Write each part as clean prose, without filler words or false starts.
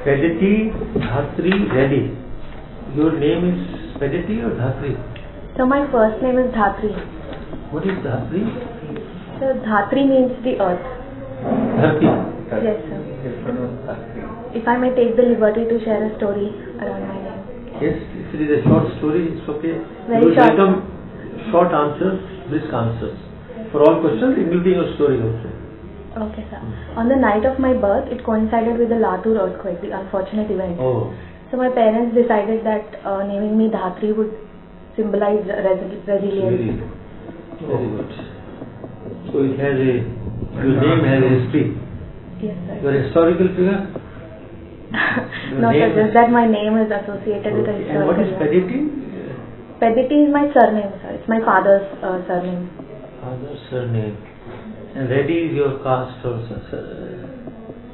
Pedati, Dhatri, Reddy. Your name is Pedati or Dhatri? So my first name is Dhatri. What is Dhatri? So Dhatri means the earth. Dharti. Yes, sir. If I may take the liberty to share a story around my name. Yes, if it is a short story, it's okay. Very you short. welcome short answers, brisk answers for all questions, including your story also. Okay, sir. On the night of my birth, it coincided with the Latur earthquake, the unfortunate event. Oh. So my parents decided that naming me Dhatri would symbolize resilience. Very good. So it has a, your name has a history. Yes, sir. You are a historical figure? No, sir, just that my name is associated with a And historical what is event. Pedati? Pedati is my surname, sir. It's my father's surname. Father's surname. And Reddy is your caste or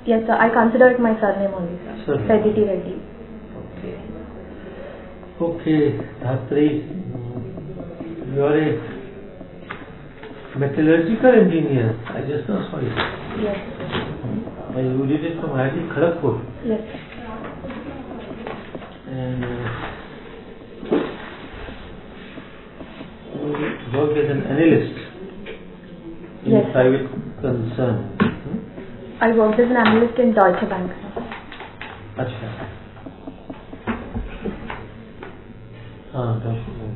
Yes, sir. I consider it my surname only, sir. Surname. Pedati Reddy. Okay. Okay, Dhatri. You are a metallurgical engineer. I just now saw it. Yes. And you did it from IIT Kharagpur. Yes. And you worked as an analyst in Yes. a private concern. I worked as an analyst in Deutsche Bank, sir. Achha. Deutsche Bank.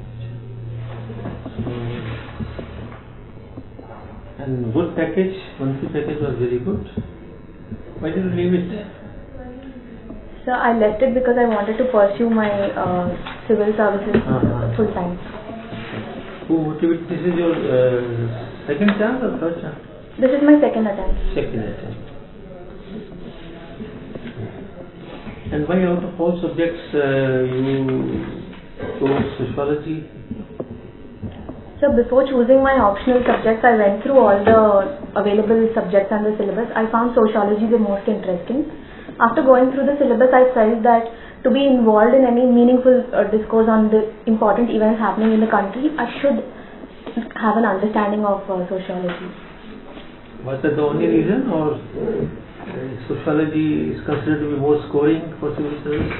And good package, monthly package was very good. Why did you leave it? So I left it because I wanted to pursue my civil services full time. Who motivated? This is your second chance or third chance? This is my second attempt. Second attempt. And why out of all subjects you chose sociology? So before choosing my optional subjects, I went through all the available subjects and the syllabus. I found sociology the most interesting. After going through the syllabus, I felt that to be involved in any meaningful discourse on the important events happening in the country, I should have an understanding of sociology. Was that the only reason, or sociology is considered to be more scoring for civil service?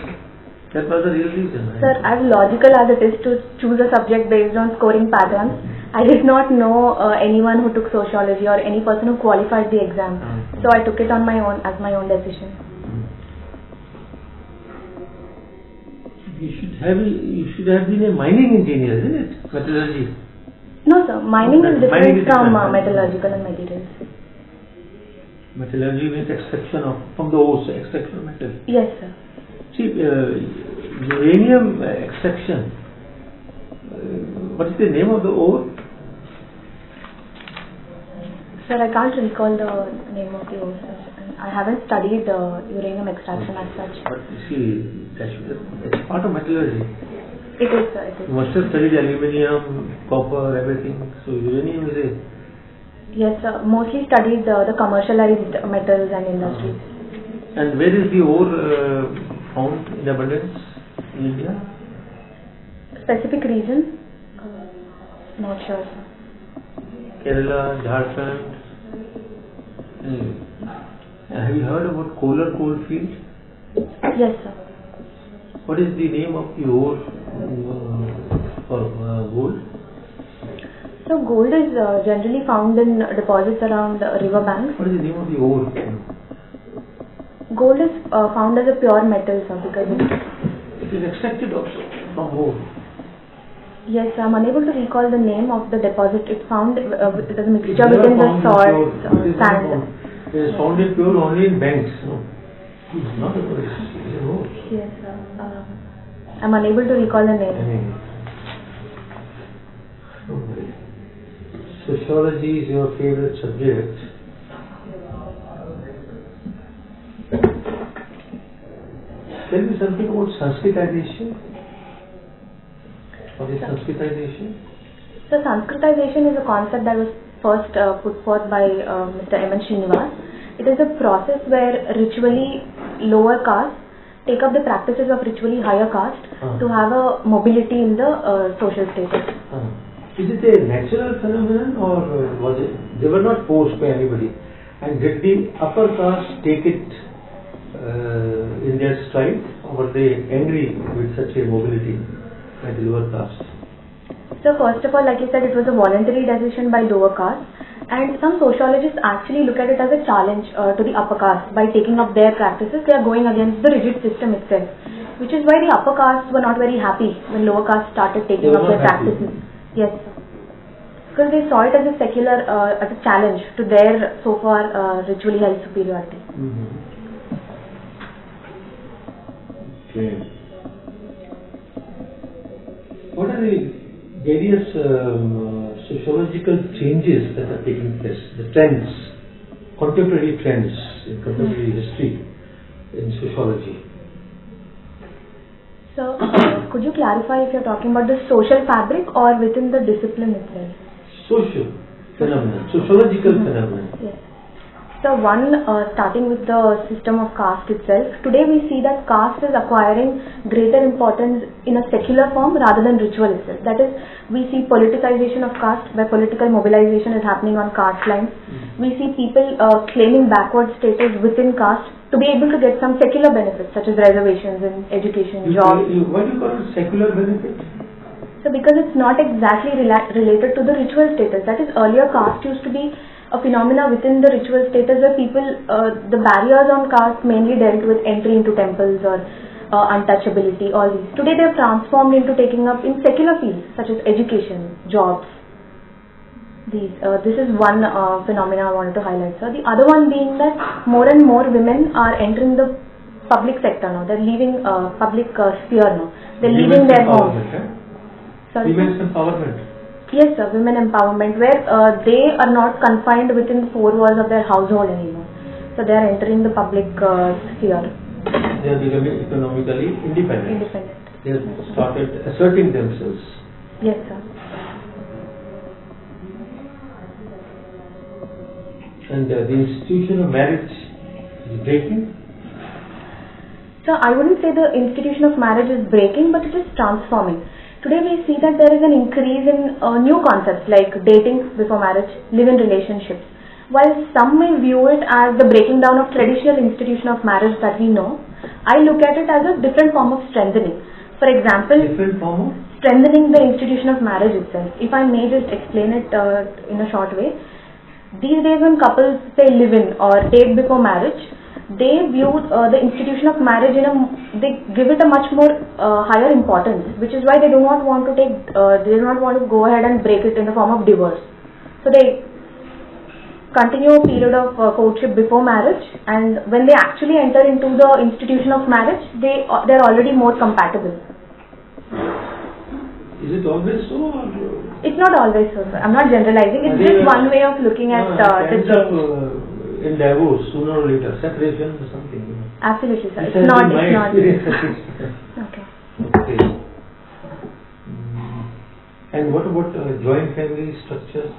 That was the real reason. Sir, as logical as it is to choose a subject based on scoring patterns, I did not know anyone who took sociology or any person who qualified the exam. So I took it on my own as my own decision. You should have been a mining engineer, isn't it? Metallurgy. No, sir. Mining is different Mining is from different. metallurgical and materials. Metallurgy means extraction from the ore, extraction of metal. Yes, sir. See, uranium extraction. What is the name of the ore? Sir, I can't recall the name of the ore, sir. I haven't studied uranium extraction as such. But you see, it's part of metallurgy. It is, sir. It is. You must have studied aluminium, copper, everything. So uranium is a... Yes, sir. Mostly studied the commercialized metals and industries. And where is the ore found in abundance in India? Specific reason? Not sure, sir. Kerala, Jharkhand. Have you heard about Kolar coalfield? Yes, sir. What is the name of the ore for gold? So gold is generally found in deposits around river banks. What is the name of the ore? Gold is found as a pure metal, sir, because It is extracted also from ore. yes, I'm unable to recall the name of the deposit. It's found as a mixture within the salt, sand. It is found in pure only in banks. No, not a ore. It's an ore. Yes, sir. I'm unable to recall the name. Sociology is your favorite subject. Tell me something about Sanskritization. What is Sanskritization? So Sanskritization is a concept that was first put forth by Mr. M.N. Srinivas. It is a process where ritually lower castes take up the practices of ritually higher caste to have a mobility in the social status. Is it a natural phenomenon, or was it? They were not forced by anybody. And did the upper caste take it in their stride, or were they angry with such a mobility by the lower caste? So first of all, like you said, it was a voluntary decision by lower caste, and some sociologists actually look at it as a challenge to the upper caste. By taking up their practices, they are going against the rigid system itself, which is why the upper castes were not very happy when lower caste started taking up their practices. Yes, because they saw it as a secular, as a challenge to their so far ritually held superiority. Okay. What are the various sociological changes that are taking place, the trends, contemporary trends in contemporary history in sociology? So, could you clarify if you're talking about the social fabric or within the discipline itself? Social phenomenon, sociological phenomenon. Yes. So one, starting with the system of caste itself, today we see that caste is acquiring greater importance in a secular form rather than ritual itself. That is, we see politicization of caste, where political mobilization is happening on caste lines. We see people claiming backward status within caste to be able to get some secular benefits such as reservations in education, jobs. Why do you call it secular benefit? So because it's not exactly related to the ritual status. That is, earlier caste used to be a phenomena within the ritual status where people, the barriers on caste mainly dealt with entry into temples or untouchability, all these. Today they have transformed into taking up in secular fields such as education, jobs. These. This is one phenomena I wanted to highlight. So the other one being that more and more women are entering the public sector now. They're leaving public sphere now. They're leaving their homes. Sorry? Women's empowerment. Yes, sir, women empowerment, where they are not confined within the four walls of their household anymore. So they are entering the public sphere. They are becoming economically independent. They have started asserting themselves. Yes, sir. And the institution of marriage is breaking? So I wouldn't say the institution of marriage is breaking, but it is transforming. Today we see that there is an increase in new concepts like dating before marriage, live-in relationships. While some may view it as the breaking down of traditional institution of marriage that we know, I look at it as a different form of strengthening. For example, different form of strengthening the institution of marriage itself. If I may just explain it in a short way. These days when couples say live-in or date before marriage, they view the institution of marriage they give it a much more higher importance, which is why they do not want to go ahead and break it in the form of divorce. So they continue a period of courtship before marriage, and when they actually enter into the institution of marriage, they're already more compatible. Is it always so? Or? It's not always so, sir. I'm not generalizing. It's just one way of looking at the change. In divorce, sooner or later, separation or something. Absolutely, sir. It's not. Okay. And what about joint family structures?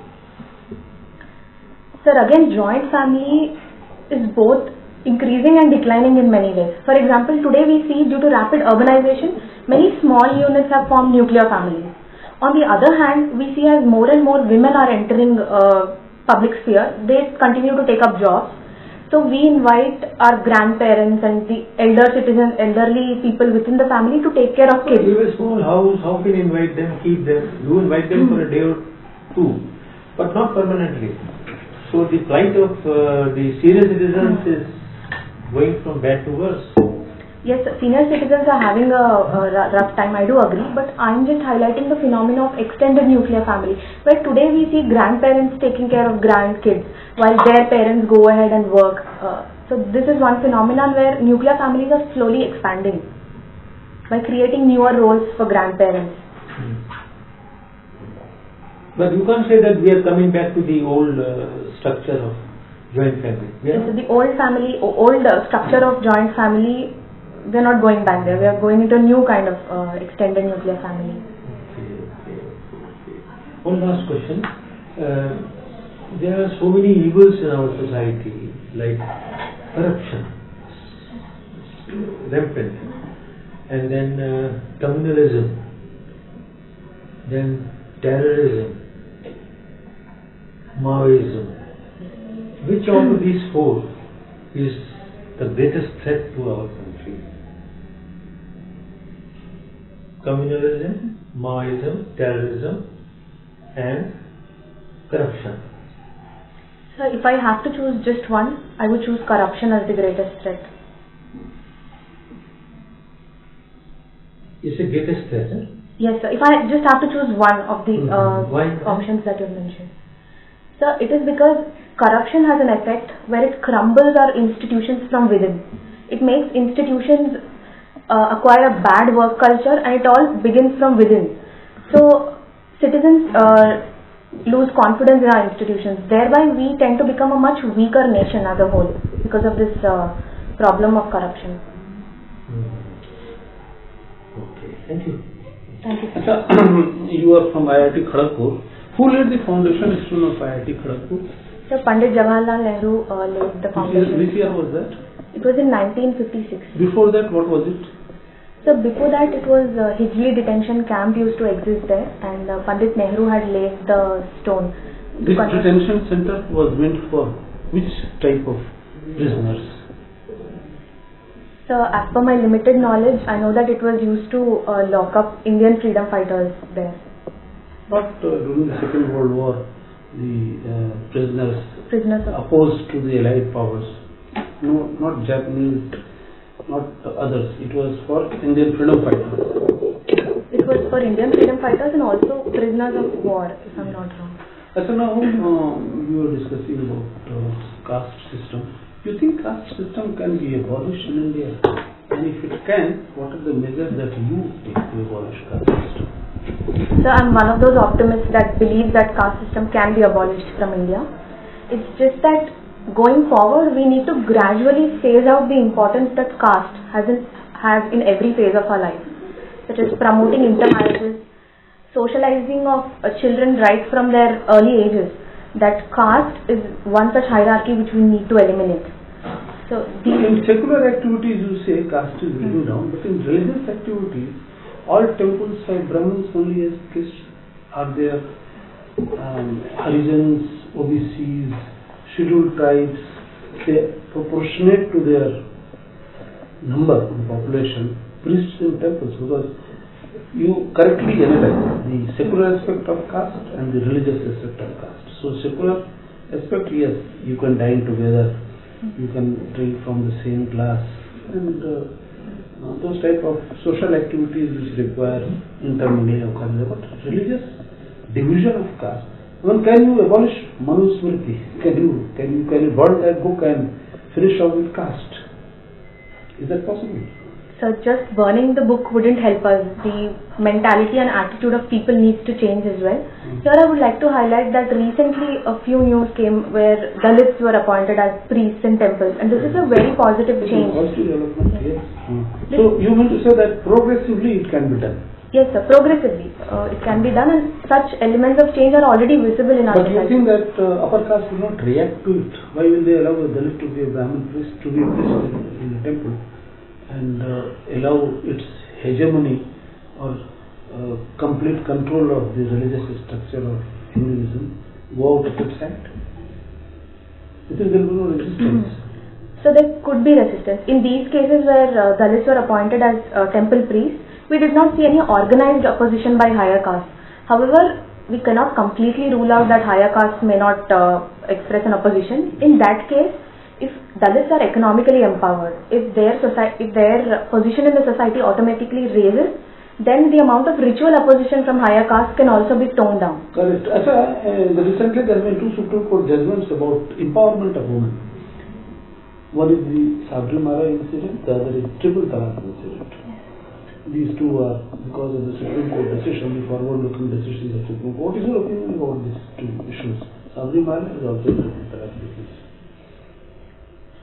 Sir, again, joint family is both increasing and declining in many ways. For example, today we see due to rapid urbanization, many small units have formed nuclear families. On the other hand, we see as more and more women are entering public sphere, they continue to take up jobs. So we invite our grandparents and the elderly people within the family to take care of kids. You have a small house, how can you invite them, keep them? You invite them for a day or two, but not permanently. So the plight of the senior citizens is going from bad to worse. Yes, senior citizens are having a rough time, I do agree, but I'm just highlighting the phenomenon of extended nuclear family, where today we see grandparents taking care of grandkids while their parents go ahead and work. So this is one phenomenon where nuclear families are slowly expanding by creating newer roles for grandparents. But you can't say that we are coming back to the old structure of joint family. Yes, so the old structure of joint family, we're not going back there. We are going into a new kind of extended nuclear family. Okay. One last question. There are so many evils in our society, like corruption, rampant, and then communalism, then terrorism, Maoism. Which of these four is the greatest threat to our country? Communalism, Maoism, terrorism, and corruption. So if I have to choose just one, I would choose corruption as the greatest threat. It's the greatest threat, eh? Yes, sir. If I just have to choose one of the Why? options that you mentioned. Sir, it is because corruption has an effect where it crumbles our institutions from within. It makes institutions acquire a bad work culture, and it all begins from within. So citizens lose confidence in our institutions. Thereby we tend to become a much weaker nation as a whole because of this problem of corruption. Okay, thank you. Thank you. Achha, you are from IIT Kharagpur. Who laid the foundation stone of IIT Kharagpur? So Pandit Jawaharlal Nehru laid the foundation. Which year was that? It was in 1956. Before that, what was it? So before that, it was Hijli detention camp used to exist there, and Pandit Nehru had laid the stone. This detention center was meant for which type of prisoners? So as per my limited knowledge, I know that it was used to lock up Indian freedom fighters there. Not during the Second World War, the prisoners Of opposed to the Allied powers. No, not Japanese, not others. It was for Indian freedom fighters. It was for Indian freedom fighters and also prisoners of war, if I'm not wrong. So now you were discussing about caste system. You think caste system can be abolished in India? And if it can, what are the measures that you take to abolish caste system? So I'm one of those optimists that believe that caste system can be abolished from India. It's just that going forward, we need to gradually phase out the importance that caste has in every phase of our life, such as promoting intermarriages, socializing of children right from their early ages. That caste is one such hierarchy which we need to eliminate. So in secular activities, you say caste is bringing down, but in religious activities, all temples have Brahmins only as priests. Are there Harijans, OBCs, scheduled tribes? They proportionate to their number in population, priests in temples, because you correctly analyze the secular aspect of caste and the religious aspect of caste. So secular aspect, yes, you can dine together, you can drink from the same glass, and those type of social activities which require intermingling of caste. But religious division of caste, can you abolish Manusmriti? Can you burn that book and finish off with caste? Is that possible? So just burning the book wouldn't help us. The mentality and attitude of people needs to change as well. Here I would like to highlight that recently a few news came where Dalits were appointed as priests in temples, and this is a very positive change. Positive development, yes. So you mean to say that progressively it can be done? Yes sir, progressively it can be done, and such elements of change are already visible in our society. But you think that upper caste will not react to it? Why will they allow a Dalit to be a Brahmin priest, to be a priest in a temple, and allow its hegemony or complete control of the religious structure of Hinduism go out of its hand? You think there will be no resistance? So there could be resistance. In these cases where Dalits were appointed as temple priests, we did not see any organized opposition by higher castes. However, we cannot completely rule out that higher castes may not express an opposition. In that case, if Dalits are economically empowered, if their position in the society automatically raises, then the amount of ritual opposition from higher castes can also be toned down. Correct. Recently there have been two Supreme Court judgments about empowerment of women. One is the Sabrimala incident, the other is Triple Talaq incident. These two are because of the Supreme Court decision, the forward-looking decisions of the Supreme Court. What is your opinion about these two issues? Sabrimala is also Triple Talaq case.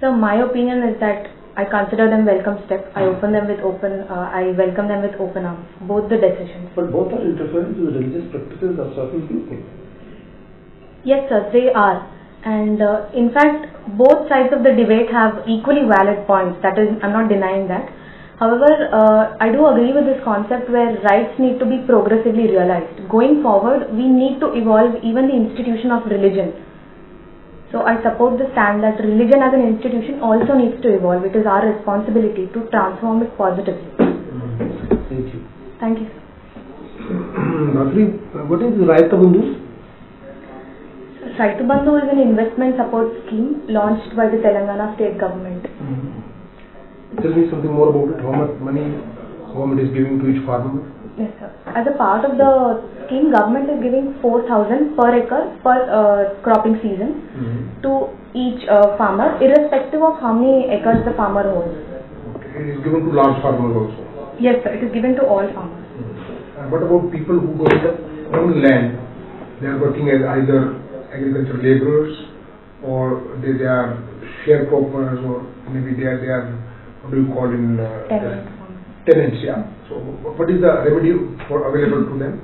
So my opinion is that I consider them welcome steps. I welcome them with open arms. Both the decisions. But both are interfering with the religious practices of certain people. Yes, sir, they are. And in fact, both sides of the debate have equally valid points. That is, I'm not denying that. However, I do agree with this concept where rights need to be progressively realized. Going forward, we need to evolve even the institution of religion. So So I support the stand that religion as an institution also needs to evolve. It is our responsibility to transform it positively. Thank you. Thank you. Madhuri, what is Raita Bandhu? Raitu Bandhu is an investment support scheme launched by the Telangana state government. Tell me something more about it. How much money government is giving to each farmer? Yes, sir. As a part of the scheme, government is giving 4,000 per acre per cropping season to each farmer, irrespective of how many acres the farmer owns. Okay. It is given to large farmers also. Yes, sir. It is given to all farmers. And what about people who don't have own land? They are working as either agricultural laborers or they are sharecroppers, or maybe they are what do you call in tenants, yeah. So what is the remedy available to them?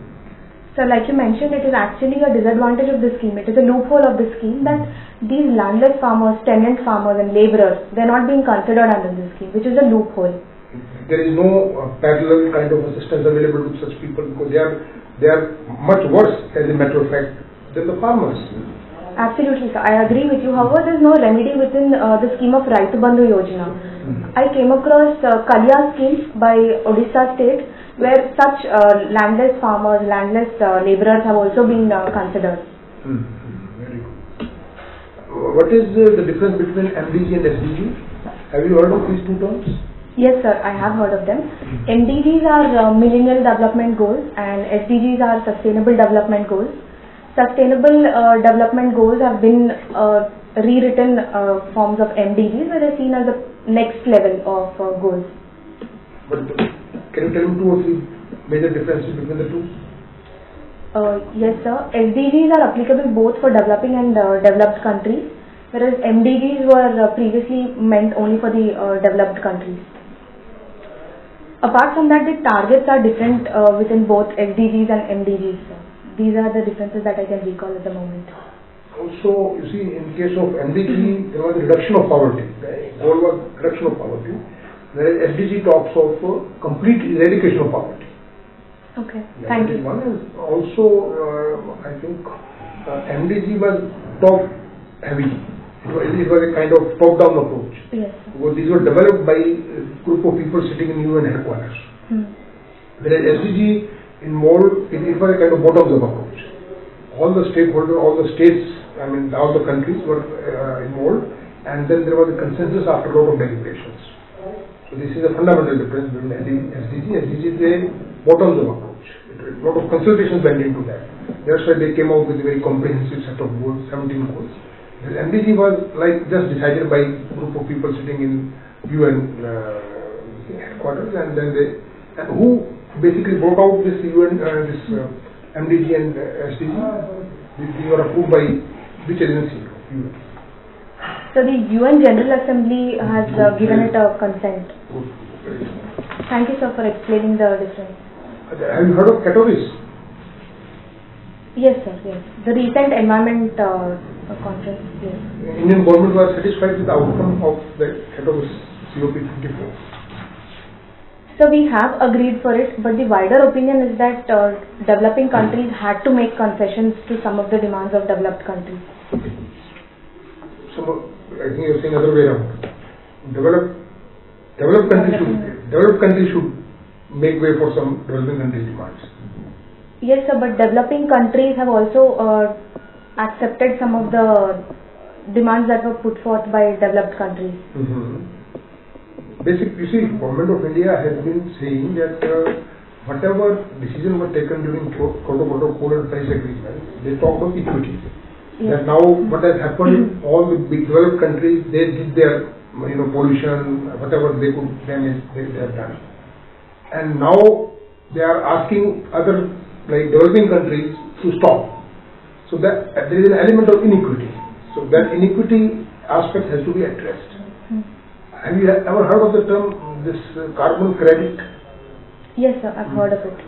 So like you mentioned, it is actually a disadvantage of the scheme. It is a loophole of the scheme that these landless farmers, tenant farmers and laborers, they are not being considered under this scheme, which is a loophole. There is no parallel kind of assistance available to such people because they are much worse, as a matter of fact, than the farmers. Absolutely, sir. I agree with you. However, there is no remedy within the scheme of Raitu Bandhu Yojana. I came across Kalya scheme by Odisha state, where such landless farmers, landless laborers have also been considered. Very good. What is the difference between MDG and SDG? Have you heard of these two terms? Yes, sir. I have heard of them. MDGs are Millennial Development Goals and SDGs are Sustainable Development Goals. Sustainable Development Goals have been rewritten forms of MDGs, where they are seen as the next level of goals. But can you tell me two or three major differences between the two? Yes, sir. SDGs are applicable both for developing and developed countries, whereas MDGs were previously meant only for the developed countries. Apart from that, the targets are different within both SDGs and MDGs, sir. These are the differences that I can recall at the moment. Also, you see, in case of MDG, there was a reduction of poverty. The goal was reduction of poverty, whereas SDG talks of complete eradication of poverty. Okay, Yeah, thank you. One is also, I think, MDG was top heavy. It was a kind of top-down approach. Yes, sir. Because these were developed by a group of people sitting in UN headquarters. Whereas SDG involved, it was a kind of bottom-up approach. All the stakeholders, all the states, I mean all the countries were involved, and then there was a consensus after a lot of deliberations. So this is a fundamental difference between SDG. SDG is a bottom-up approach. A lot of consultations went into that. That's why they came out with a very comprehensive set of goals, 17 goals. The MDG was like just decided by a group of people sitting in UN headquarters, and then who basically brought out this UN, MDG and SDG. These were approved by which agency? UN. So the UN General Assembly has given it a consent. Thank you, sir, for explaining the difference. Have you heard of Katowice? Yes, sir. Yes, the recent environment conference. Yes. Indian government was satisfied with the outcome of the Katowice COP24. So we have agreed for it, but the wider opinion is that developing countries had to make concessions to some of the demands of developed countries. So I think you're saying other way around. Developed countries should make way for some developing countries' demands. Yes, sir, but developing countries have also accepted some of the demands that were put forth by developed countries. You see, Government of India has been saying that whatever decision was taken during Kyoto Protocol and Paris Agreement, they talked of equity. Yes. That now what has happened, all the big developed countries, they did their pollution, whatever they could damage, they have done. And now they are asking other like developing countries to stop. So that there is an element of inequity. So that inequity aspect has to be addressed. Have you ever heard of the term this carbon credit? Yes, sir, I've heard of it.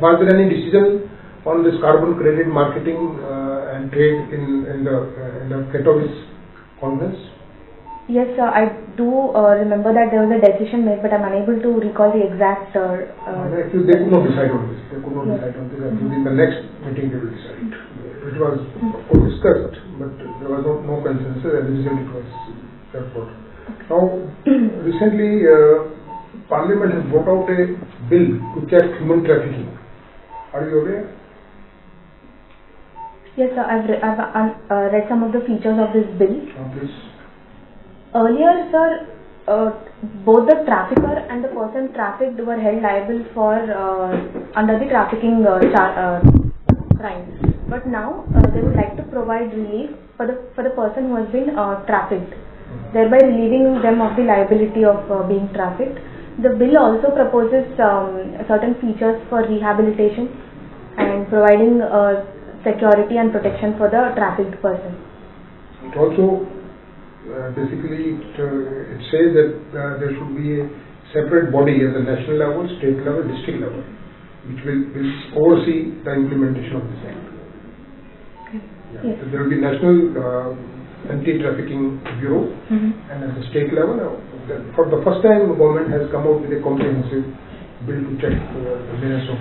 Was there any decision on this carbon credit marketing and trade in the Katowice conference? Yes, sir, I do remember that there was a decision made, but I'm unable to recall the exact. Actually, they could not decide on this. They could not decide on this. I think in the next meeting they will decide. It was discussed but there was no consensus, and the result it was therefore. Now, recently, Parliament has brought out a bill to check human trafficking. Are you aware? Yes, sir. I've read some of the features of this bill. Please. Earlier, sir, both the trafficker and the person trafficked were held liable for under the trafficking crime. But now they would like to provide relief for the person who has been trafficked, thereby relieving them of the liability of being trafficked. The bill also proposes certain features for rehabilitation and providing security and protection for the trafficked person. It also basically it says that there should be a separate body at the national level, state level, district level, which will oversee the implementation of this act. Yes. So there will be National Anti-Trafficking Bureau, and at the state level, for the first time, the government has come out with a comprehensive bill to check the merits of.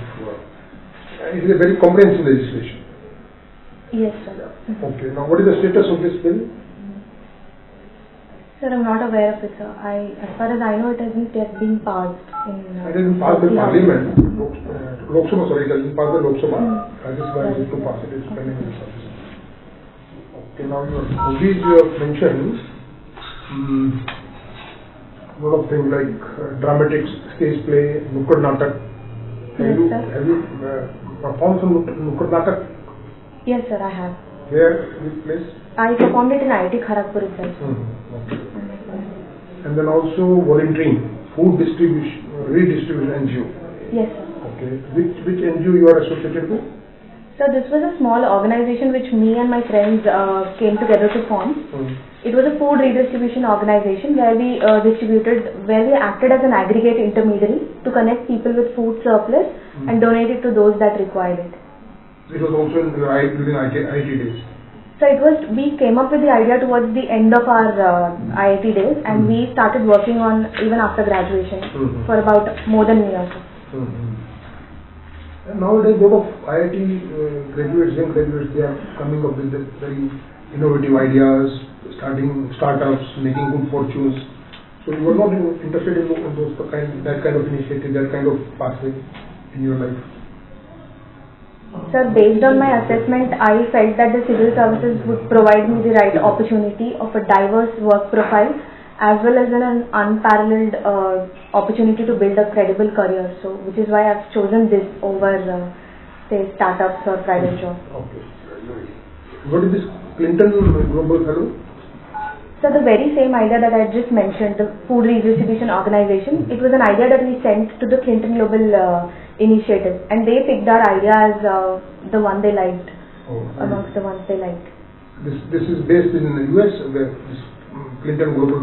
It is a very comprehensive legislation. Yes, sir. Okay. Now, what is the status of this bill? Sir, I'm not aware of it, sir. As far as I know, it hasn't yet been passed in. It has been passed by Parliament. Lok Sabha, sorry, it has been passed by Lok Sabha. Rajya Sabha is to pass it. It's pending in the Sabha. Okay, now your hobbies you have mentioned a lot of things like dramatics, stage play, Nukkad Natak. Have you performed some Nukkad Natak? Yes, sir, I have. Where? Which place? I performed it in IIT Kharagpur itself. Okay. And then also volunteering, food distribution, redistribution NGO. Yes, sir. Okay. Which NGO you are associated with? So this was a small organization which me and my friends came together to form. It was a food redistribution organization where we acted as an aggregate intermediary to connect people with food surplus and donate it to those that required it. It was also during IIT days. So we came up with the idea towards the end of our IIT days, and we started working on even after graduation for about more than a year. And nowadays, a lot of IIT graduates, young graduates, they are coming up with very innovative ideas, starting startups, making good fortunes. So you were not interested in that kind of initiative, that kind of pathway in your life? Sir, based on my assessment, I felt that the civil services would provide me the right opportunity of a diverse work profile as well as an unparalleled opportunity to build a credible career. So, which is why I've chosen this over, say, startups or private jobs. Okay. What is this Clinton Global Fellow? So, the very same idea that I just mentioned, the food redistribution organization, it was an idea that we sent to the Clinton Global Initiative, and they picked our idea as the one they liked, amongst the ones they liked. This is based in the US, where this Clinton Global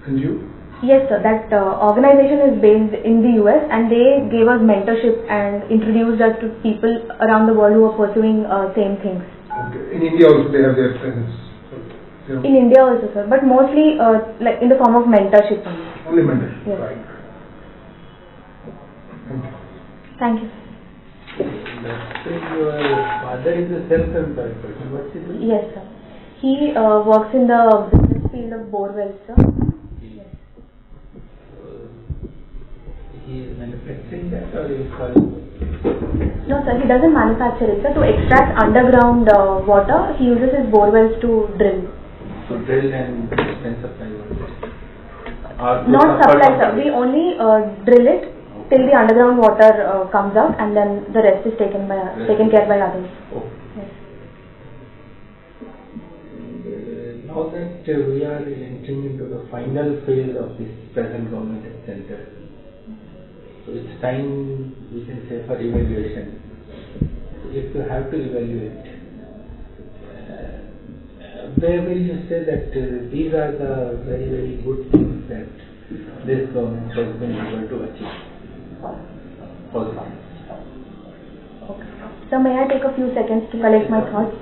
NGO? Yes, sir. That organization is based in the US, and they gave us mentorship and introduced us to people around the world who are pursuing same things. Okay. In India also they have their presence. In India also, sir, but mostly like in the form of mentorship. Only mentorship, yes. Right. Thank you. So your father is a self-employed person. What's he doing? Yes, sir. He works in the business field of borewells, sir. Yes. He is manufacturing that or is calling? No, sir. He doesn't manufacture it, sir. To extract underground water, he uses his borewells to drill. So drill and supply water. Not supply, sir. We only drill it till the underground water comes out, and then the rest is taken care by others. Oh. Yes. Now that we are entering into the final phase of this present government center, so it's time, we can say, for evaluation. So if you have to evaluate, where will you say that these are the very, very good things that this government has been able to achieve? Okay. So may I take a few seconds to collect my thoughts?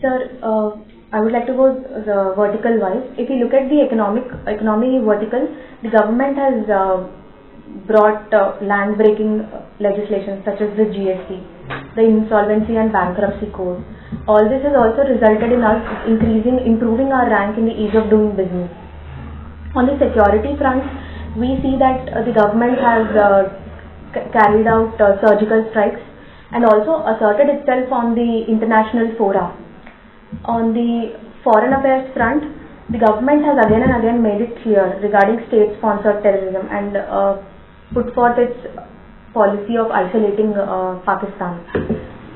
Sir, I would like to go the vertical wise. If you look at the economy vertical, the government has brought land breaking legislation such as the GST, the insolvency and bankruptcy code. All this has also resulted in us improving our rank in the ease of doing business. On the security front, we see that the government has carried out surgical strikes and also asserted itself on the international fora. On the foreign affairs front, the government has again and again made it clear regarding state-sponsored terrorism and put forth its policy of isolating Pakistan.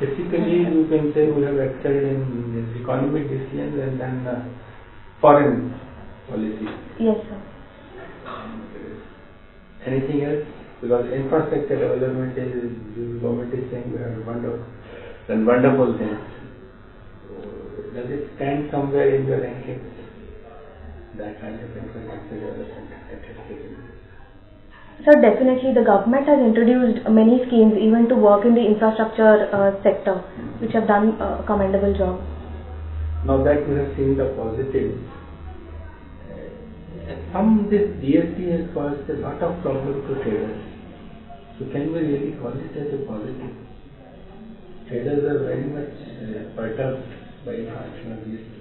Basically, you can say we have excelled in economic decisions and then foreign policy. Yes, sir. Anything else? Because infrastructure development is, the government is saying we have done wonderful things. Does it stand somewhere in the rankings? That kind of infrastructure development that has taken place. Sir, definitely the government has introduced many schemes even to work in the infrastructure sector, which have done a commendable job. Now that we have seen the positives, this GST has caused a lot of problems to traders. So can we really call it as a positive? Traders are very much perturbed by introduction of GST.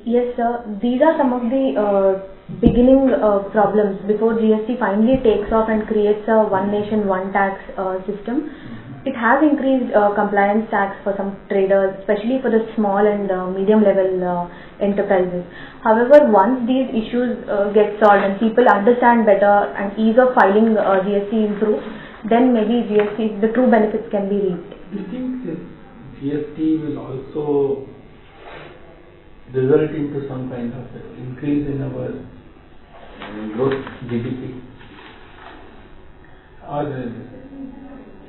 Yes, sir. These are some of the beginning problems before GST finally takes off and creates a one nation, one tax system. It has increased compliance tax for some traders, especially for the small and medium level enterprises. However, once these issues get solved and people understand better and ease of filing GST improves, then maybe the true benefits can be reaped. Do you think this GST will also result into some kind of increase in our growth GDP? Or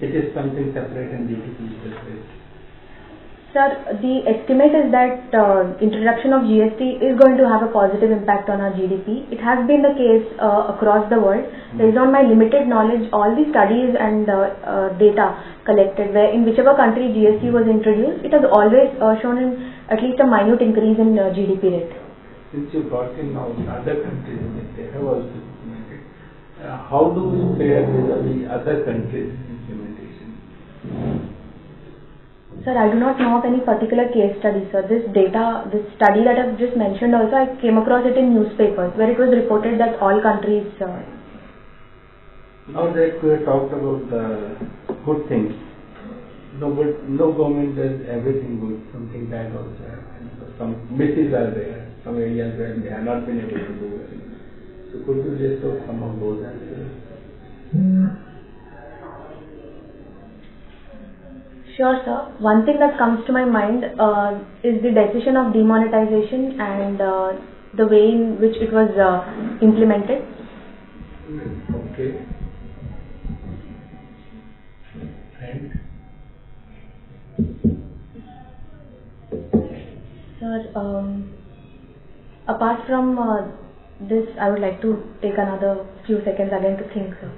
it is something separate and GDP is separate? Sir, the estimate is that introduction of GST is going to have a positive impact on our GDP. It has been the case across the world. Based on my limited knowledge, all the studies and data collected where in whichever country GST was introduced, it has always shown at least a minute increase in GDP rate. Since you brought in now other countries, they have also implemented. How do we fare with the other countries' implementation? Sir, I do not know of any particular case study, sir. This study that I've just mentioned also, I came across it in newspapers where it was reported that all countries... Now that we have talked about the good things, no government does everything good, something bad also happens. Some misses are there, some areas where they have not been able to do well. So could you list out some of those as well? Sure, sir. One thing that comes to my mind is the decision of demonetization and the way in which it was implemented. Okay. And? Sir, apart from this, I would like to take another few seconds again to think, sir.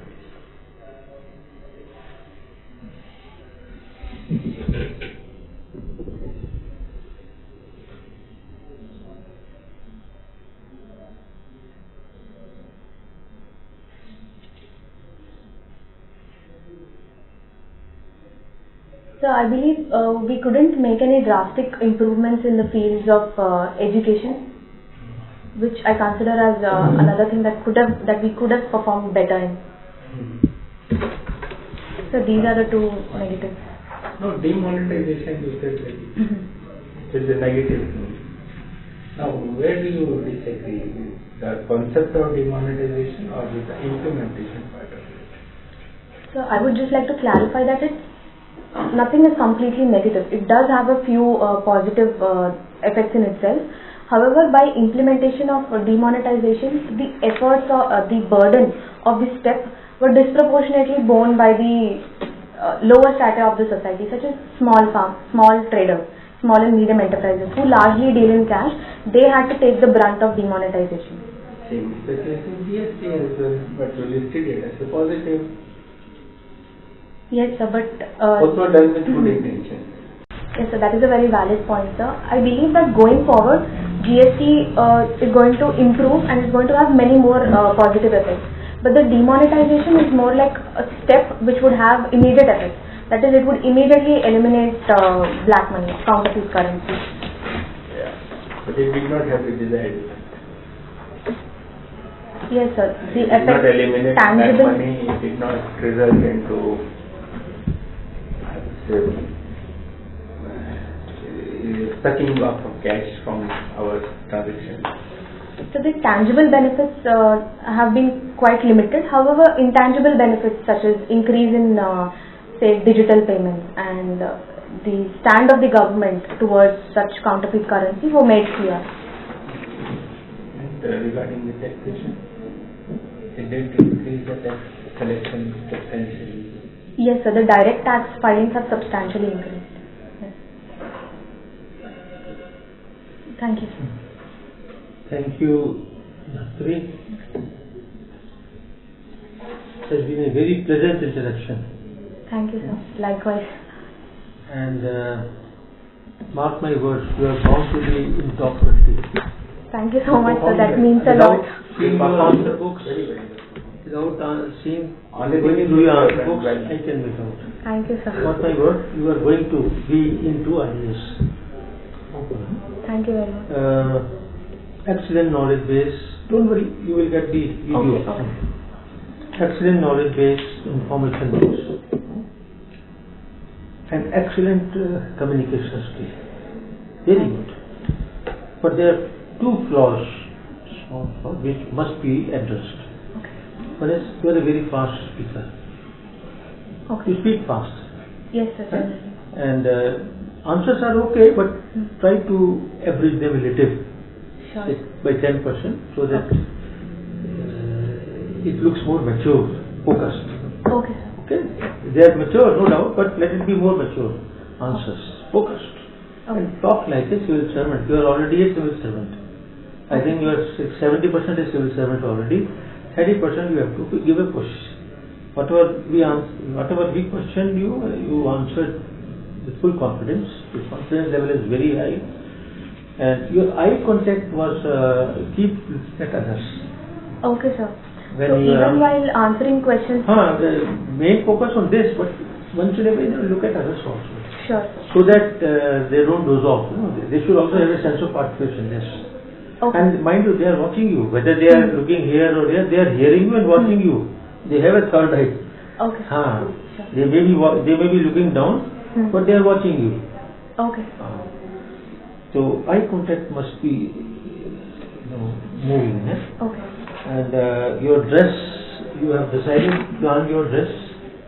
So I believe we couldn't make any drastic improvements in the fields of education, which I consider as another thing that we could have performed better in. So these are the two negatives. No, demonetization you said it is a negative thing. Now, where do you disagree? With the concept of demonetization or with the implementation part of it? So I would just like to clarify that nothing is completely negative. It does have a few positive effects in itself. However, by implementation of demonetization, the efforts or the burden of this step were disproportionately borne by the lower strata of the society, such as small traders, small and medium enterprises who largely deal in cash. They had to take the brunt of demonetization. Same is the case in GST as well, but you listed it as a positive. Yes, sir, but... also done with good intention. Yes, sir, that is a very valid point, sir. I believe that going forward, GST is going to improve and is going to have many more positive effects. But the demonetization is more like a step which would have immediate effects. That is, it would immediately eliminate black money, counterfeit currency. But it did not have the desired effect. Yes, sir. The It did not effect eliminate black tangible. money, it did not result into, I would say, sucking off of cash from our transactions. So the tangible benefits have been quite limited. However, intangible benefits such as increase in say digital payments and the stand of the government towards such counterfeit currency were made clear. And regarding the taxation, it did increase the tax collection substantially. Yes, sir. The direct tax filings have substantially increased. Yes. Thank you, sir. Thank you, Nastri. It has been a very pleasant interaction. Thank you, sir. Likewise. And mark my words, you are bound to be in top 20. Thank you so much, sir. That means a lot. Without seeing your answer books, without seeing going through your answer books, I can make out. Thank you, sir. Mark my word, you are going to be into IAS. Thank you very much. Excellent knowledge base. Don't worry, you will get the video. Okay. Excellent knowledge base, information base, and excellent communication skill. Very good. But there are two flaws which must be addressed. One is you are a very fast speaker. Okay. You speak fast. Yes, sir. Definitely. And answers are okay, but try to average them a little. Sure. By 10% so that it looks more mature, focused. Okay, sir. Okay? They are mature, no doubt, but let it be more mature answers, focused. Okay. And talk like a civil servant. You are already a civil servant. I think you are 70% a civil servant already. 30% you have to give a push. Whatever we questioned you, you answered with full confidence. Your confidence level is very high. And your eye contact was keep looking at others. Okay, sir. When So you even while answering questions. the main focus on this, but once in a while look at others also. Sure. So that they don't doze off. They should also have a sense of participation. Yes. Okay. And mind you, they are watching you. Whether they are looking here or there, they are hearing you and watching you. They have a third eye. Okay. Sure. They may be looking down, but they are watching you. Okay. So eye contact must be moving. Okay. And your dress, you have decided to plan your dress.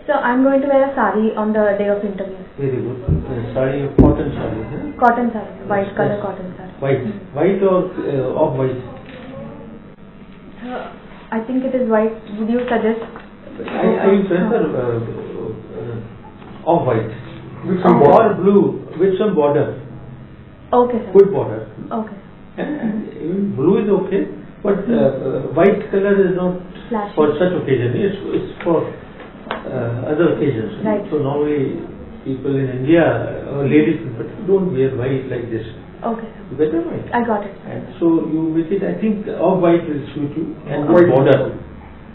So I'm going to wear a sari on the day of interview. Very good. Sari, cotton sari. Cotton sari, white Yes, color yes. cotton sari. White or off white? I think it is white. Would you suggest? I prefer off white. With some border. Or blue with some border. Okay, sir. Good border. Okay. And even blue is okay, but white color is not Flashy. for such occasion. It's for other occasions. Right. So normally people in India, ladies, but don't wear white like this. Okay, sir. You better white. I got it. And so you make it, I think off white will suit you and Off-white. border.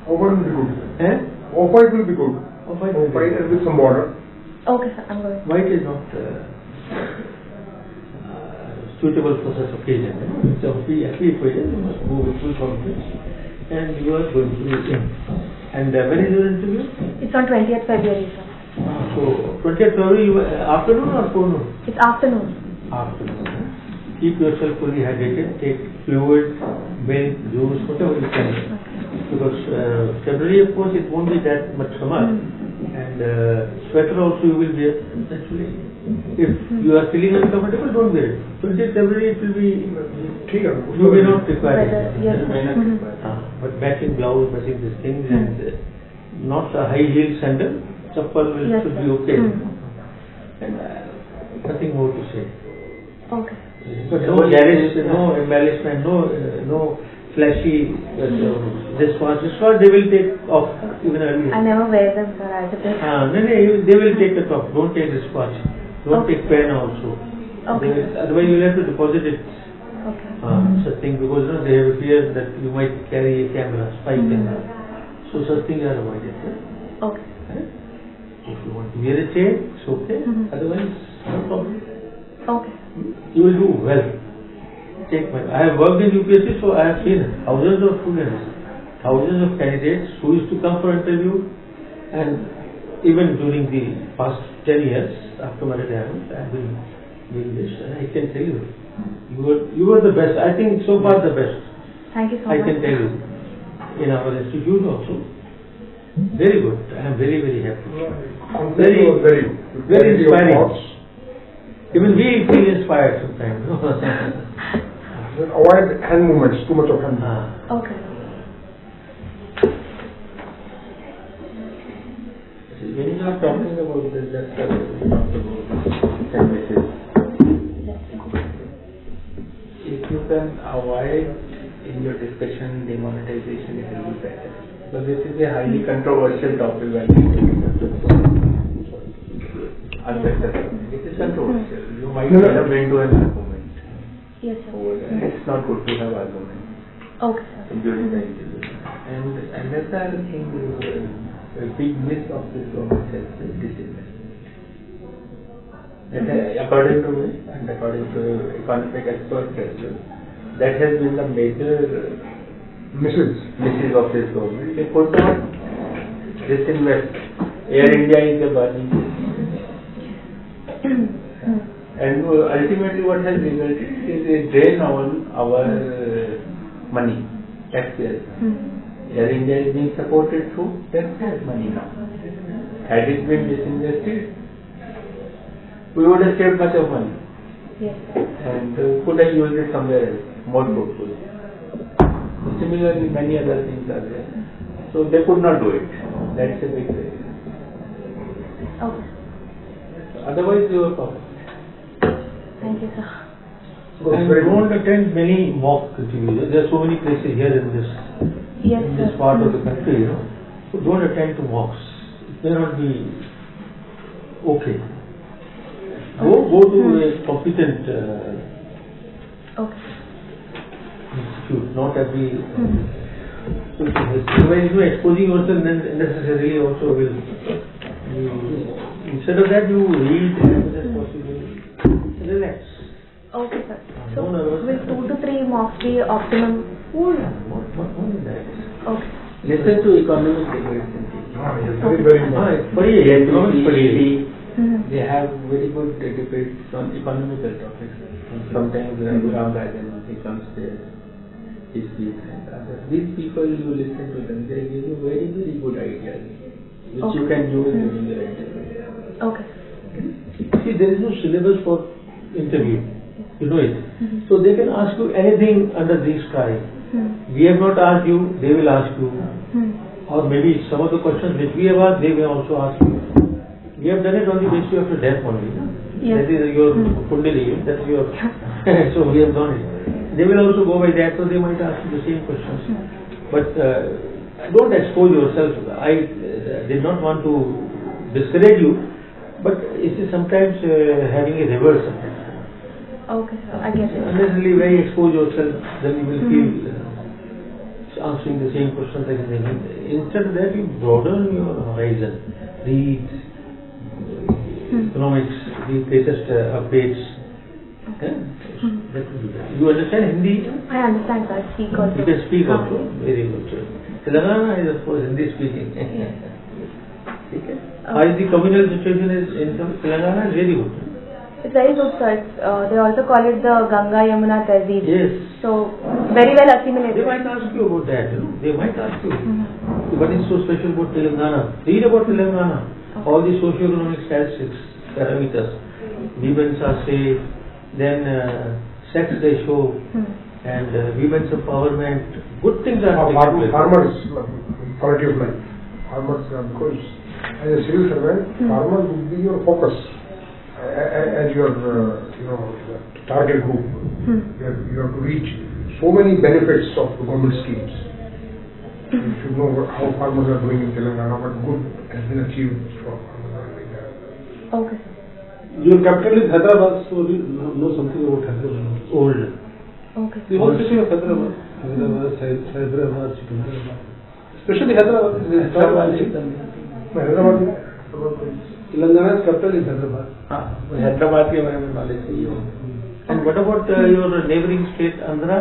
Off-white will be good. Eh? Off-white will be good. Off-white will be Off-white good. and with some border. Okay, sir. I'm going. White is not suitable for such occasion. It's a happy occasion, you must go with full confidence. And you are going to be in. And when is your interview? It's on 20th February, sir. So 20th February, afternoon or forenoon? It's afternoon. Afternoon. Keep yourself fully hydrated, take fluid, milk, juice, whatever you can. Because February, of course, it won't be that much summer. And sweater also you will wear. Actually, if you are feeling uncomfortable, don't wear it. 20th February, it will be, ठीक है. you may not require Whether, it. yes, May not sir. require. But matching blouse, matching these things, and not a high heel sandal, chappal will Yes, should sir. be okay. Mm. And nothing more to say. Okay. But no garish, no embellishment, no flashy wristwatch. They will take off even earlier. I never wear them, sir. As it is. No, they will take it off. Don't take wristwatch. Don't take pen also. Okay. Otherwise you will have to deposit it. Okay. Such thing, because they have a fear that you might carry a camera, spy camera. So such things are avoided. Okay. If you want to wear a chain, it's okay. Otherwise, no problem. Okay. You will do well. I have worked in UPSC, so I have seen thousands of students, thousands of candidates who used to come for interview, and even during the past 10 years after my retirement, I have been doing this, and I can tell you, you were the best. I think so far the best. Thank you so I much. can tell you, in our institute also. Very good. I am very, very happy. Very, very, Very inspiring. Even we feel inspired sometimes. Avoid hand movements, too much of hand movement. Okay. When you are talking about this, just talk about services. If you can avoid in your discussion demonetization, it will be better. So this is a highly controversial topic when we it is controversial. You might end up into an argument Yes, sir. over there. It's not good to have arguments Okay, sir. during the interview. And another thing is a big myth of this government is disinvestment. According to me and according to economic experts as well, that has been the major misses of this government. They could not disinvest. Air India is a burning. And ultimately what has resulted is a drain on our money, taxpayers. Air India is being supported through taxpayers' money now. Had it been disinvested, we would have saved much of money. Yes. And could have used it somewhere else, more fruitful. Similarly, many other things are there. So they could not do it. That's a big thing. Okay. Otherwise, you are perfect. Thank you, sir. And don't attend many mock interviews. There are so many places here in this Yes, in sir. this part of the country, So don't attend to mocks. It may not be okay. Go to a competent Okay. institute, not every when you are exposing yourself, then necessarily also will instead of that you read as much as possible, relax. Okay, sir. So, No nervous. will 2 to 3 mocks be optimum? Not only that. Okay. Listen to economic debates and teaching. Very, very important. Economics They have very good debates on economical topics. Sometimes Ram Rajan, he comes there, he speaks, and others. These people, you listen to them, they give you very, very good ideas, which you can use during your interview. Okay. See, there is no syllabus for interview. You know it. So they can ask you anything under the sky. We have not asked you, they will ask you. Or maybe some of the questions which we have asked, they will also ask you. We have done it on the basis of your death only. Yes. That is your Kundali, that is your. So we have done it. They will also go by that, so they might ask you the same questions. But don't expose yourself. I did not want to discourage you, but it is sometimes having a reverse effect. Okay, sir. I get it. Unnecessarily very expose yourself, then you will feel answering the same questions again and again. Instead of that, you broaden your horizon. Read economics, the latest updates. That will be better. You understand Hindi? I understand, sir. I speak also. You can speak also. Very good. Telangana is of course Hindi speaking. Okay. How is the communal situation in Telangana? Is very good. It's very good, sir. They also call it the Ganga Yamuna Tehzeeb. Yes. So, very well They assimilated. might ask you about that, They might ask you. What is so special about Telangana? Read about Telangana. All the socio-economic statistics, parameters. Women's are safe, then sex ratio, and women's empowerment. Good things are taking place. Farmers, quality of life. Farmers, because as a civil servant, farmers would be your focus as your, target group. You have to reach so many benefits of the government schemes. You should know how farmers are doing in Telangana, what good has been achieved for farmers. Okay. Your capital is Hyderabad, so you know something about Hyderabad. Old. Okay. The whole city of Hyderabad. Hyderabad, Secunderabad. Especially Hyderabad. Hyderabad में Telangana's capital is Hyderabad. Hyderabad के बारे में knowledge चाहिए हो. And what about your neighboring state, Andhra?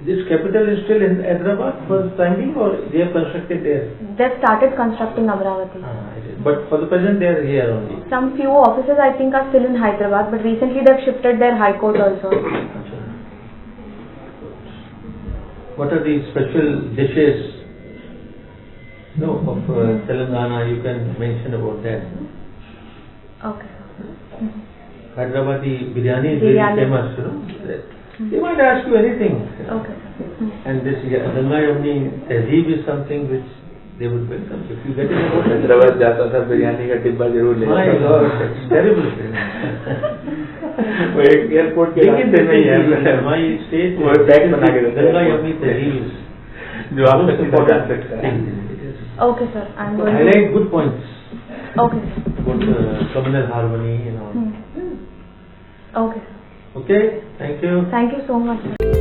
This capital is still in Hyderabad for the time being, or they have constructed there? They've started constructing Amravati. But for the present, they are here only. Some few offices I think are still in Hyderabad, but recently they've shifted their high court also. What are the special dishes of Telangana? You can mention about that. Okay. Hyderabadi biryani is very famous, you know. They might ask you anything. Okay. And this Ganga Yamuni Tehzeeb is something which they would welcome. If you get it about Hyderabad जाता था बिरयानी का डिब्बा जरूर ले my जाता God, it's terrible. वो एक airport के रास्ते में ही है. My state वो पैक बना के देते हैं. Ganga Yamuni Tehzeeb is जो आप most तक important जा सकता है. thing. Okay, sir. I'm going Highlight good points Okay. about communal harmony and all. Okay. Okay, thank you. Thank you so much.